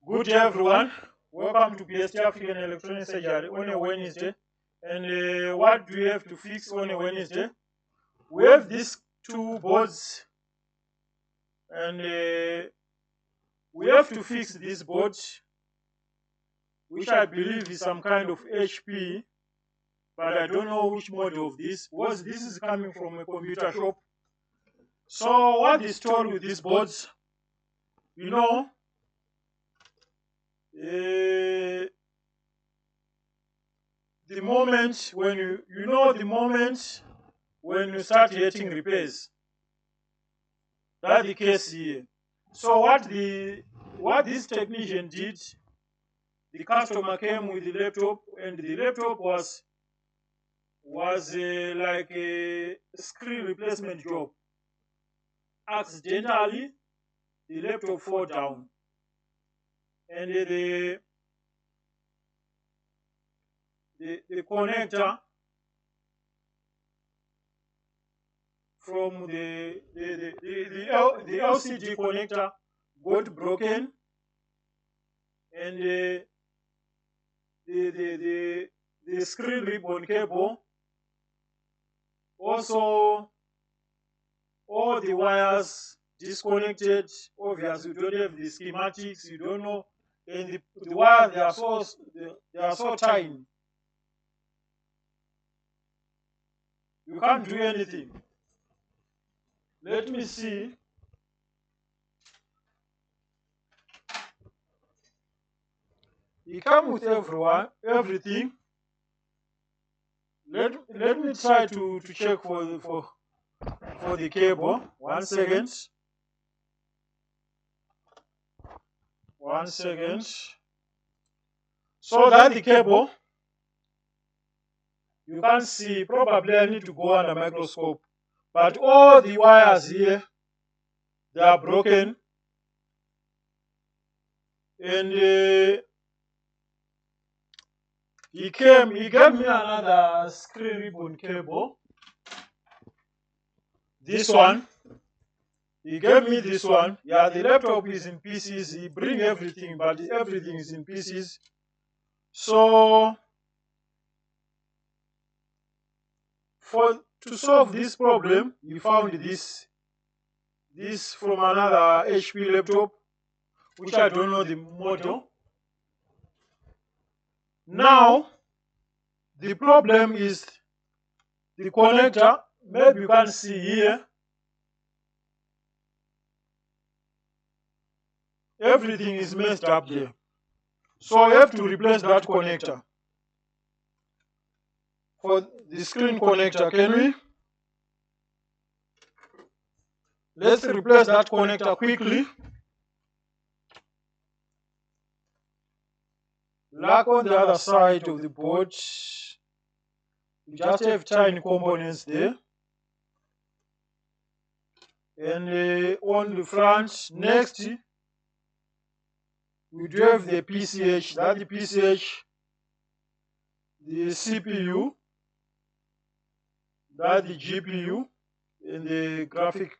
Good day, everyone. Welcome to PST African Electronic Surgery on a Wednesday. And what do we have to fix on a Wednesday? We have these two boards, and we have to fix this board, which I believe is some kind of HP, but I don't know which model of this, because this is coming from a computer shop. So what is told with these boards, you know, the moment when you start getting repairs, that's the case here. So what this technician did, the customer came with the laptop, and the laptop was like a screen replacement job. Accidentally, the laptop fell down, and the connector from the LCD connector got broken, and the screen ribbon cable, also all the wires disconnected. Obviously, you don't have the schematics, you don't know, and the wires, they are so tiny. You can't do anything. Let me see. It comes with everything. Let me try to check for the cable. 1 second. 1 second. So that's the cable. You can see, probably I need to go under microscope, but all the wires here, they are broken, and he gave me another screen ribbon cable. This one, he gave me this one. Yeah, the laptop is in pieces. He bring everything, but everything is in pieces. So to solve this problem, we found this from another HP laptop, which I don't know the model. Now, the problem is the connector. Maybe you can see here, everything is messed up there. So I have to replace that connector. For the screen connector, can we? Let's replace that connector quickly. Like on the other side of the board, we just have tiny components there. And on the front, next, we do have the PCH. That's the PCH, the CPU, that's the GPU, and the graphic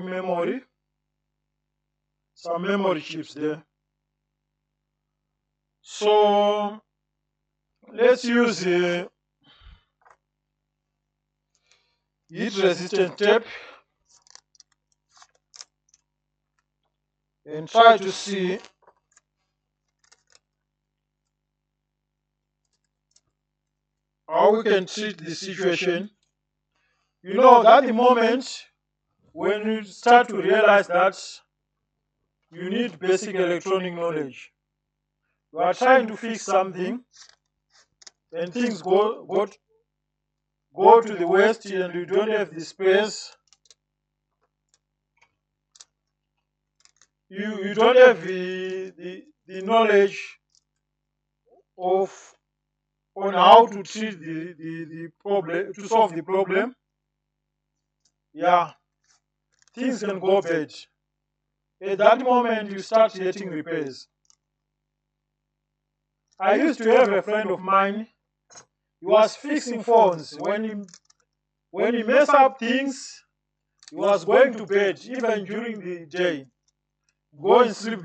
memory. Some memory chips there. So let's use heat resistant tape and try to see how we can treat the situation. You know, that the moment when you start to realize that you need basic electronic knowledge, you are trying to fix something and things go to the waste, and you don't have the space. You don't have the knowledge on how to treat the problem, to solve the problem. Yeah, things can go bad. At that moment, you start getting repairs. I used to have a friend of mine. He was fixing phones. When he messed up things, he was going to bed, even during the day. Go and sleep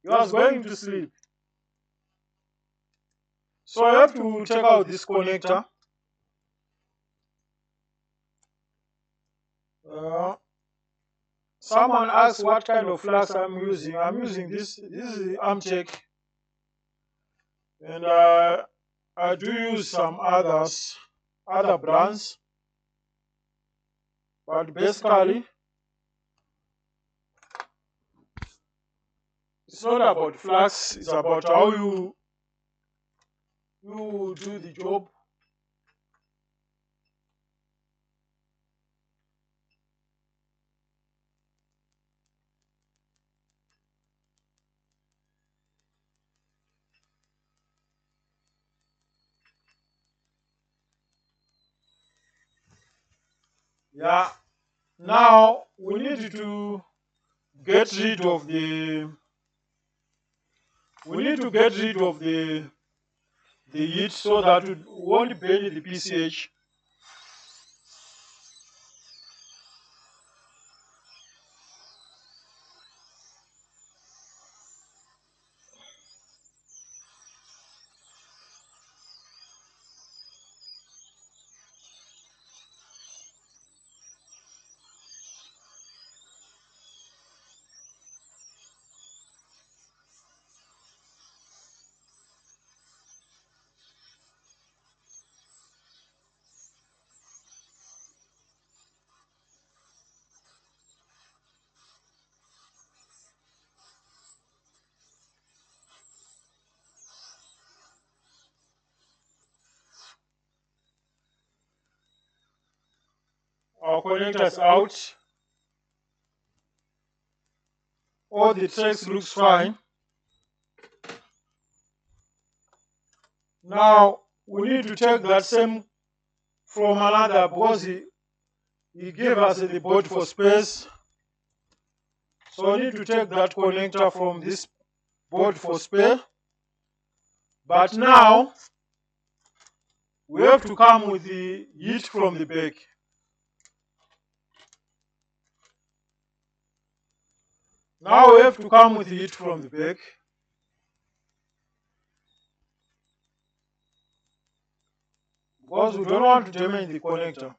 He was going to sleep. So I have to take out this connector. Someone asked what kind of flask I'm using. I'm using this. This is the Amtech, and I do use some other brands, but basically it's not about flask. It's about how you do the job. Yeah. Now we need to get rid of the heat so that it won't burn the PCH. Our connectors out. All the tracks looks fine. Now we need to take that same from another because he gave us the board for space. So we need to take that connector from this board for spare. But now we have to come with the heat from the back. Now we have to come with the heat from the back. Because we don't want to damage the connector.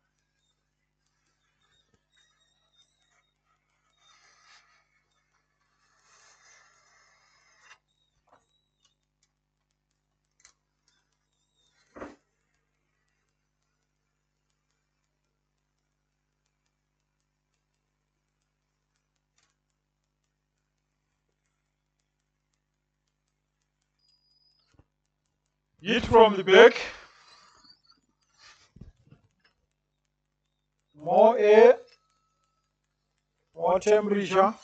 Heat from the back. More air, more temperature.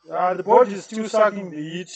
The board is still sucking the heat.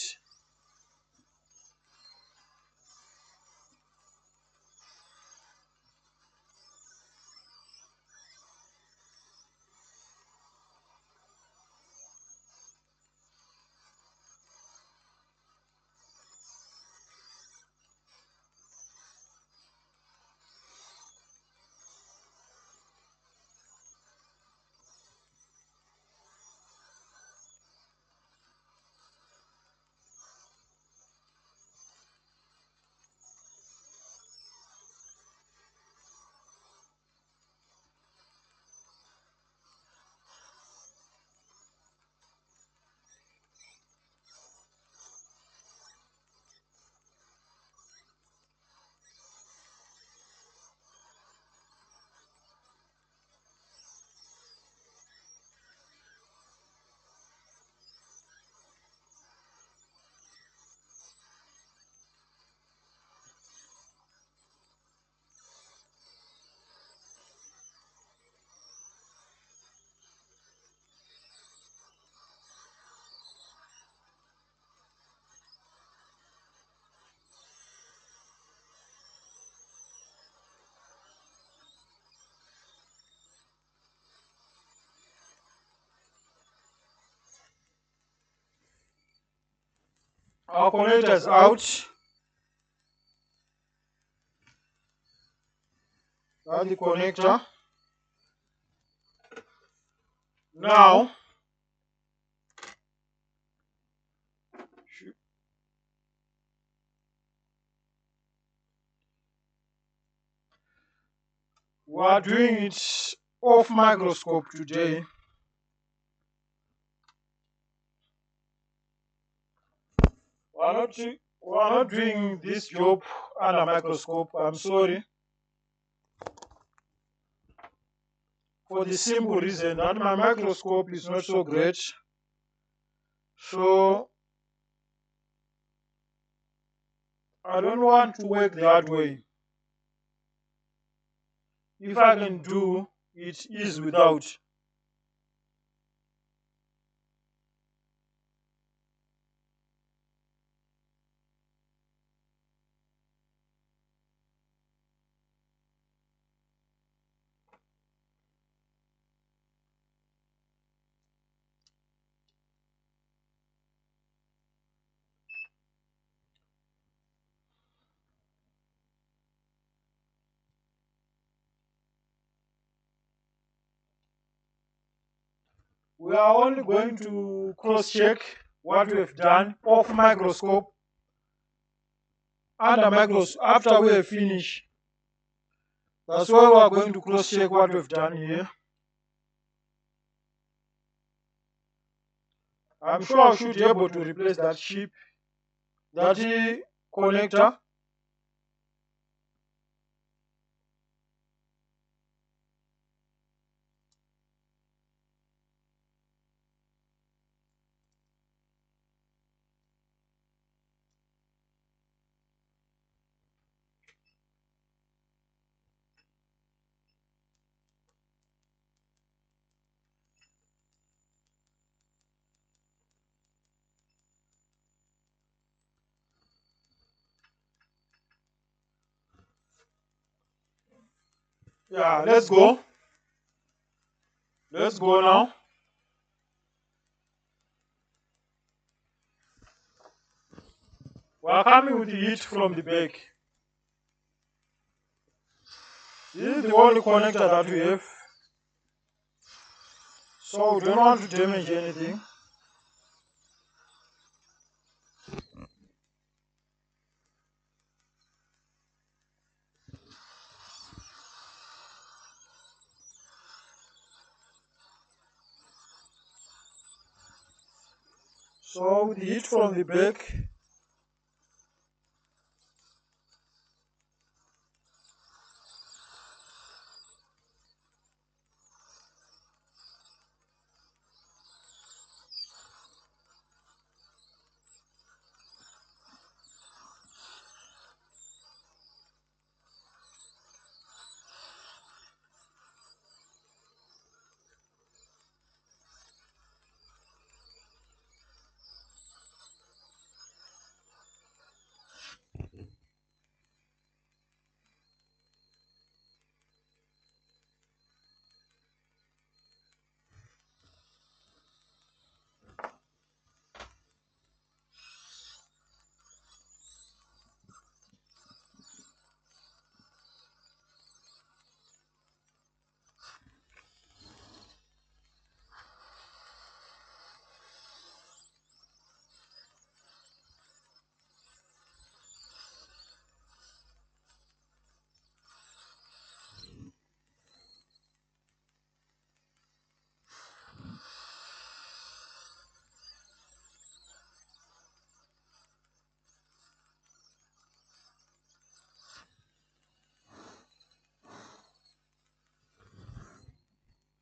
Our connector is out. That's the connector. Now we are doing it off microscope today. We are not doing this job under microscope. I'm sorry. For the simple reason that my microscope is not so great. So I don't want to work that way. If I can do it is without. We are only going to cross-check what we have done off microscope. Under microscope, after we have finished, that's why we are going to cross-check what we've done here. I'm sure I should be able to replace that chip, that connector. Yeah, let's go. Let's go now. We are coming with the heat from the back. This is the only connector that we have. So we don't want to damage anything. So with the heat from the back,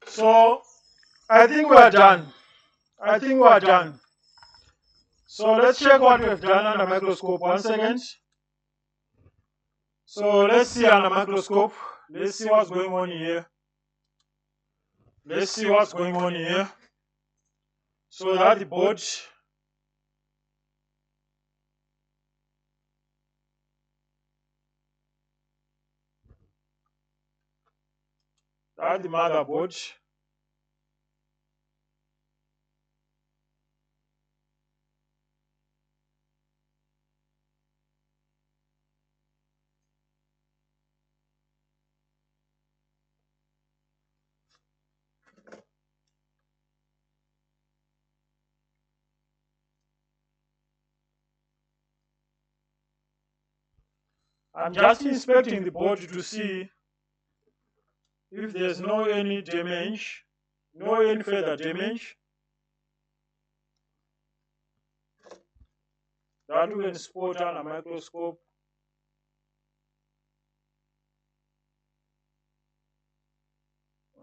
so I think we are done. I think we are done. So let's check what we've done under microscope. 1 second. So let's see under microscope. Let's see what's going on here. Let's see what's going on here. So that's the board. That's the motherboard. I'm just inspecting the board to see if there's no any damage, no any further damage that we can spot on a microscope.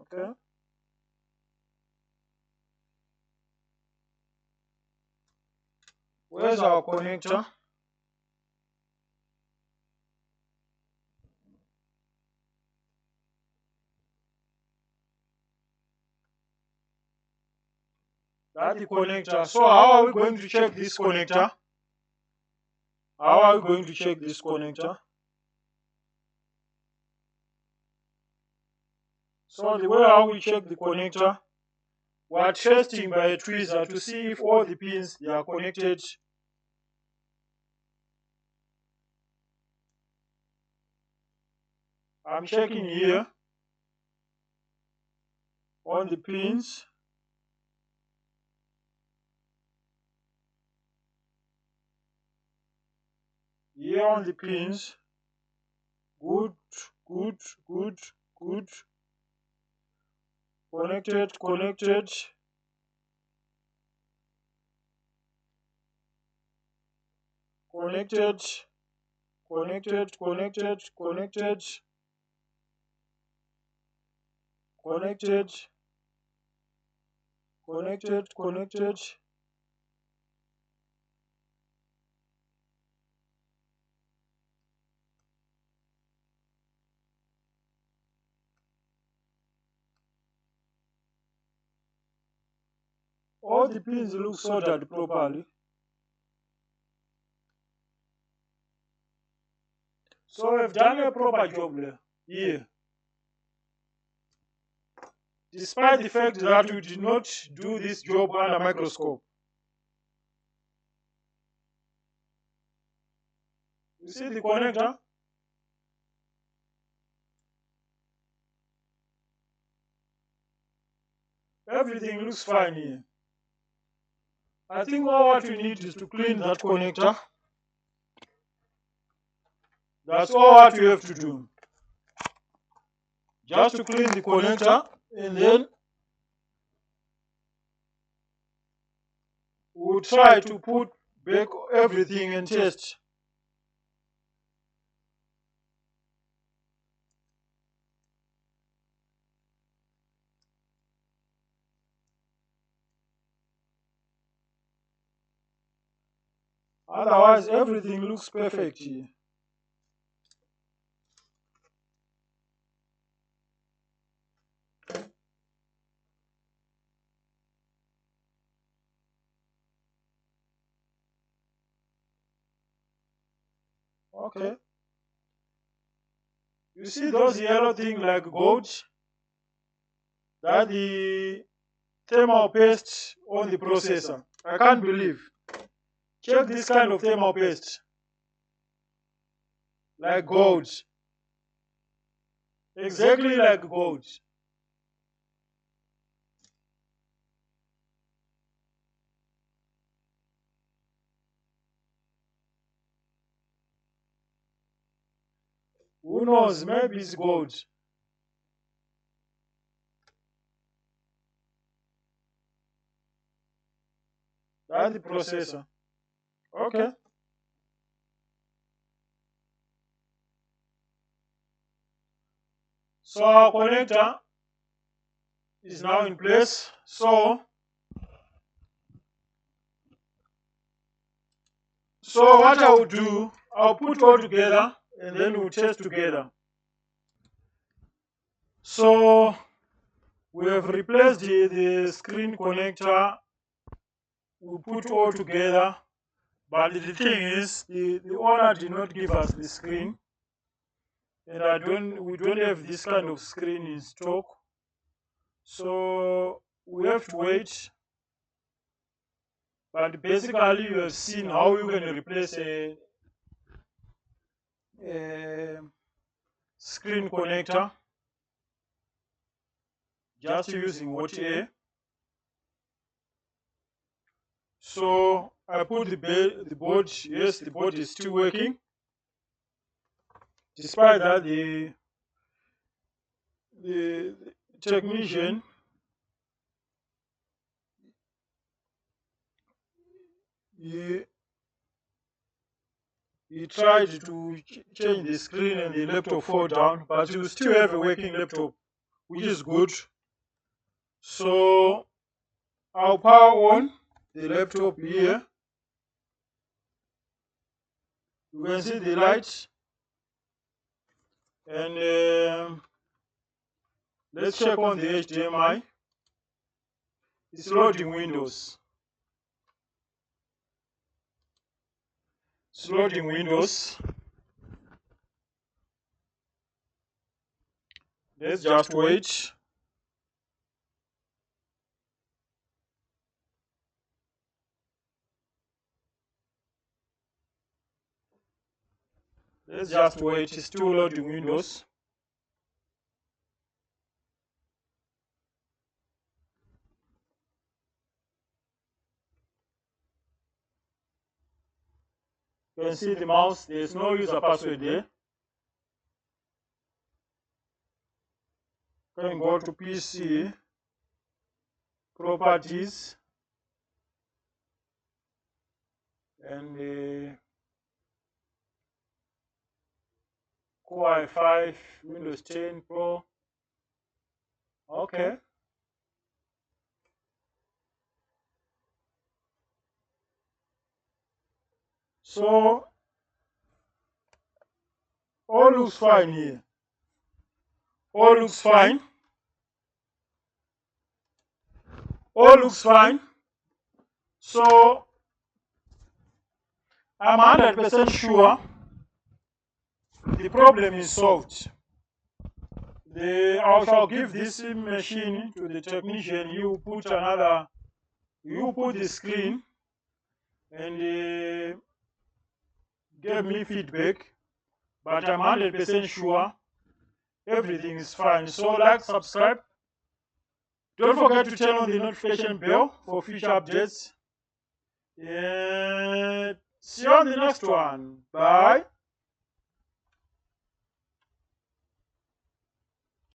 Okay. Where's our connector? That's the connector. So how are we going to check this connector? How are we going to check this connector? So the way how we check the connector, we are testing by a tweezer to see if all the pins they are connected. I'm checking here on the pins. Here on the pins. Good, good, good, good. Connected, connected. Connected, connected, connected, connected. Connected, connected, connected. All the pins look soldered properly. So we've done a proper job here. Despite the fact that we did not do this job under microscope. You see the connector? Everything looks fine here. I think all what we need is to clean that connector. That's all what we have to do. Just to clean the connector, and then we'll try to put back everything and test. Otherwise, everything looks perfect here. Okay. You see those yellow things like gold? That's the thermal paste on the processor. I can't believe. Check this kind of thermal paste. Like gold. Exactly like gold. Who knows? Maybe it's gold. That's the processor. Okay. So our connector is now in place. So what I will do, I'll put all together and then we'll test together. So we have replaced the screen connector. We put all together. But the thing is, the owner did not give us the screen. And we don't have this kind of screen in stock. So we have to wait. But basically, you have seen how you can replace a screen connector just using hot air. So I put the board. Yes, the board is still working. despite that, the technician he tried to change the screen and the laptop fall down, but you still have a working laptop, which is good. So I'll power on the laptop here. You can see the light, and let's check on the HDMI. It's loading Windows. It's loading Windows. Let's just wait. Let's just wait. It's still loading Windows. You can see the mouse. There's no user password there. You can go to PC, Properties, and Core i5, Windows 10 Pro. Okay. So all looks fine here. All looks fine. All looks fine. So I'm 100% sure the problem is solved. I shall give this machine to the technician. You put the screen and give me feedback. But I'm 100% sure everything is fine. So like, subscribe. Don't forget to turn on the notification bell for future updates. And see you on the next one. Bye.